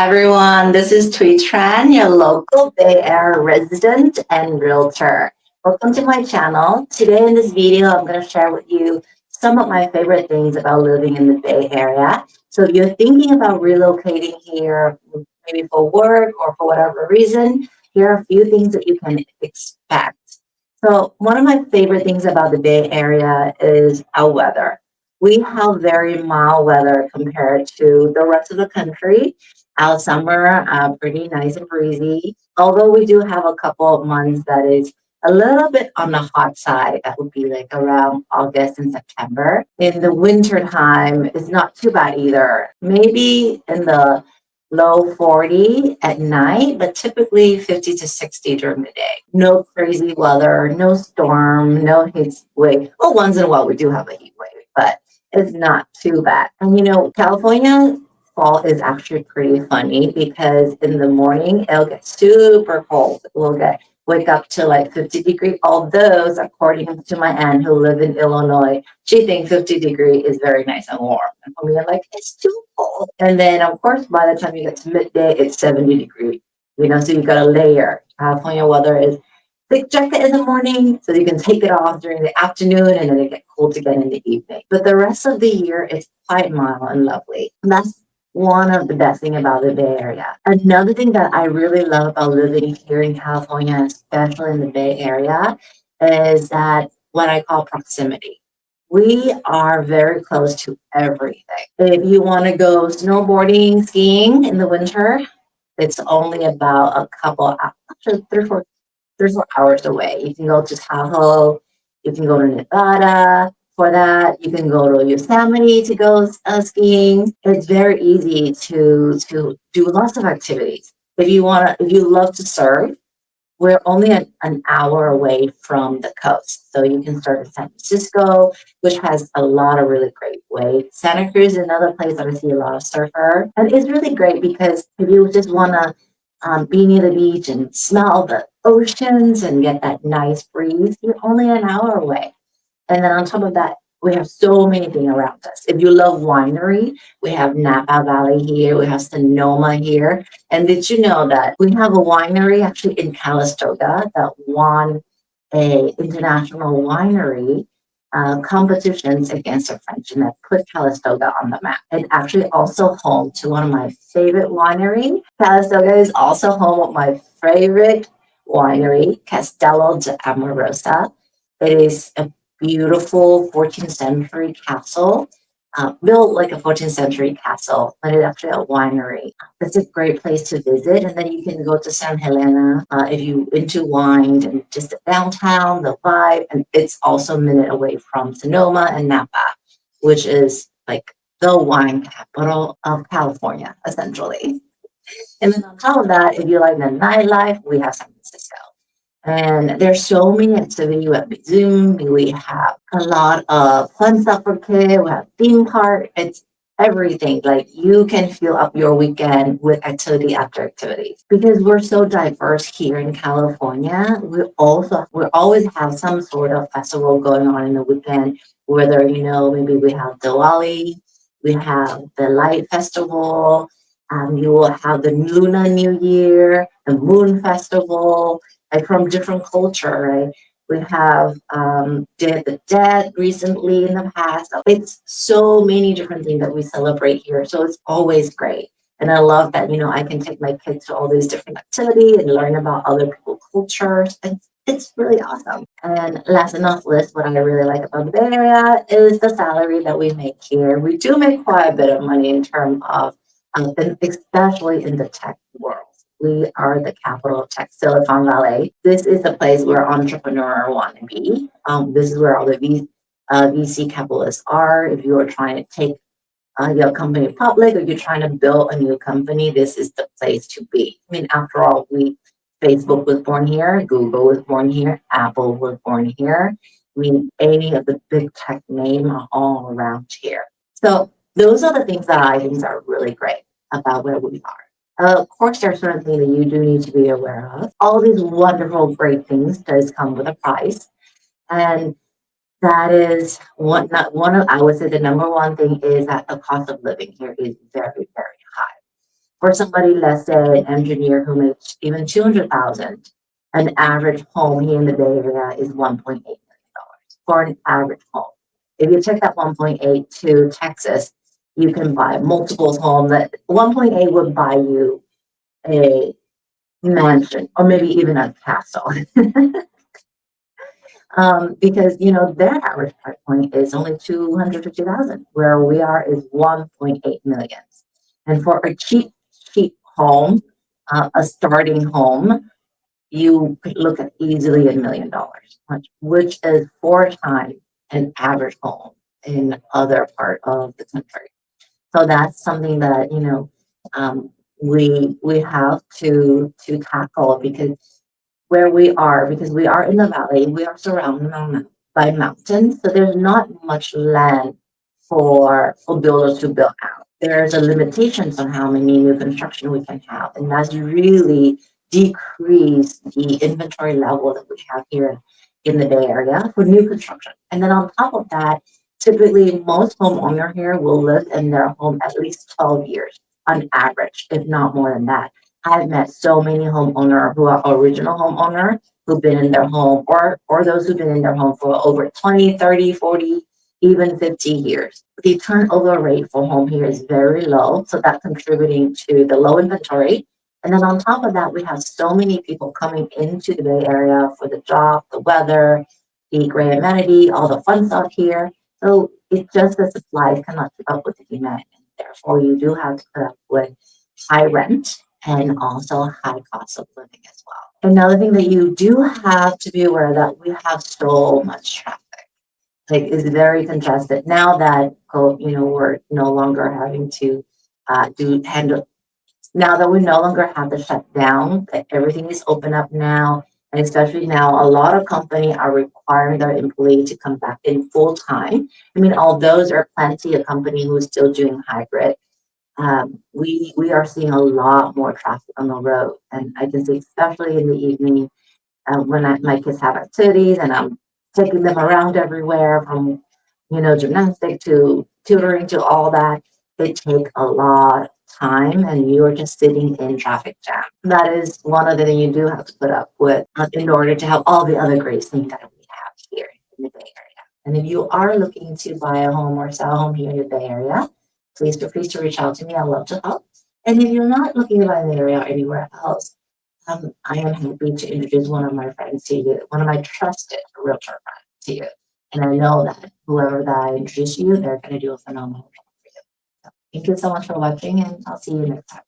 Hi everyone, this is Tran, your local Bay Area resident and realtor. Welcome to my channel. Today in this video, I'm going to share with you some of my favorite things about living in the Bay Area. So if you're thinking about relocating here, maybe for work or for whatever reason, here are a few things that you can expect. So one of my favorite things about the Bay Area is our weather. We have very mild weather compared to the rest of the country. Our summer, pretty nice and breezy. Although we do have a couple of months that is a little bit on the hot side. That would be like around August and September. In the winter time, it's not too bad either. Maybe in the low 40 at night, but typically 50 to 60 during the day. No crazy weather, no storm, no heat wave. Well, once in a while we do have a heat wave, but it's not too bad. And California fall is actually pretty funny because in the morning it'll get super cold. Wake up to like 50 degree. Although, according to my aunt who live in Illinois, she thinks 50 degree is very nice and warm. And for me, I'm like, it's too cold. And then of course, by the time you get to midday, it's 70 degree. So you got a layer. California weather is thick jacket in the morning, so you can take it off during the afternoon, and then it gets cold again in the evening. But the rest of the year is quite mild and lovely. And that's one of the best thing about the Bay Area. Another thing that I really love about living here in California, especially in the Bay Area, is that what I call proximity. We are very close to everything. If you want to go snowboarding, skiing in the winter, it's only about a couple, actually 3 or 4 hours away. You can go to Tahoe, you can go to Nevada. For that, you can go to Yosemite to go skiing. It's very easy to do lots of activities. If you love to surf, we're only an hour away from the coast. So you can start in San Francisco, which has a lot of really great waves. Santa Cruz is another place that I see a lot of surfer. And it's really great because if you just want to be near the beach and smell the oceans and get that nice breeze, you're only an hour away. And then on top of that, we have so many things around us. If you love winery, we have Napa Valley here, we have Sonoma here. And did you know that we have a winery actually in Calistoga that won a international winery competitions against the French, and that put Calistoga on the map. It's actually also home to one of my favorite wineries. Calistoga is also home of my favorite winery, Castello de Amorosa. It is a beautiful 14th century castle, built like a 14th century castle, but it's actually a winery. It's a great place to visit. And then you can go to San Helena if you into wine and just downtown, the vibe. And it's also a minute away from Sonoma and Napa, which is like the wine capital of California, essentially. And then on top of that, if you like the nightlife, we have San Francisco. And there's so many activities. We have Zoom, we have a lot of fun stuff for kids, we have theme park, it's everything. Like you can fill up your weekend with activity after activity. Because we're so diverse here in California, we always have some sort of festival going on in the weekend, whether maybe we have Diwali, we have the Light Festival, you will have the Lunar New Year, the Moon Festival, like from different culture, right? We have Day of the Dead recently in the past. It's so many different things that we celebrate here. So it's always great. And I love that, I can take my kids to all these different activities and learn about other people's cultures. And it's really awesome. And last but not least, what I really like about the Bay Area is the salary that we make here. We do make quite a bit of money in terms of, especially in the tech world. We are the capital of tech, Silicon Valley. This is the place where entrepreneurs want to be. This is where all the VC capitalists are. If you are trying to take your company public or you're trying to build a new company, this is the place to be. I mean, after all, Facebook was born here, Google was born here, Apple was born here. I mean, any of the big tech names are all around here. So those are the things that I think are really great about where we are. Of course, there are certain things that you do need to be aware of. All these wonderful, great things does come with a price. And that is I would say the number one thing is that the cost of living here is very, very high. For somebody, let's say an engineer who makes even 200,000, an average home here in the Bay Area is $1.8 million for an average home. If you check that 1.8 to Texas, you can buy multiples home that 1.8 would buy you a mansion or maybe even a castle. Because their average price point is only 250,000, where we are is 1.8 million. And for a cheap home, a starting home, you could look at easily $1 million, which is 4 times an average home in other part of the country. So that's something that we have to tackle, because we are in the valley, we are surrounded by mountains, so there's not much land for builders to build out. There's a limitations on how many new construction we can have, and that's really decreased the inventory level that we have here in the Bay Area for new construction. And then on top of that, typically most homeowner here will live in their home at least 12 years on average, if not more than that. I've met so many homeowners who are original homeowner who've been in their home, or those who've been in their home for over 20, 30, 40, even 50 years. The turnover rate for home here is very low, so that's contributing to the low inventory. And then on top of that, we have so many people coming into the Bay Area for the job, the weather, the great amenity, all the fun stuff here. So it's just the supply cannot keep up with the demand. And therefore, you do have to put up with high rent and also high cost of living as well. Another thing that you do have to be aware that we have so much traffic. Like, it's very congested now that we're no longer having to do handle. Now that we no longer have to shut down, that everything is open up now, and especially now, a lot of companies are requiring their employee to come back in full time. I mean, although there are plenty of companies who are still doing hybrid, we are seeing a lot more traffic on the road, and I can see especially in the evening when my kids have activities and I'm taking them around everywhere from gymnastic to tutoring to all that. It takes a lot of time, and you're just sitting in traffic jam. That is one of the things you do have to put up with in order to have all the other great things that we have here in the Bay Area. And if you are looking to buy a home or sell a home here in the Bay Area, please feel free to reach out to me. I'd love to help. And if you're not looking to buy in the area or anywhere else, I am happy to introduce one of my friends to you, one of my trusted realtor friends to you. And I know that whoever that I introduce you, they're going to do a phenomenal job for you. So thank you so much for watching, and I'll see you next time.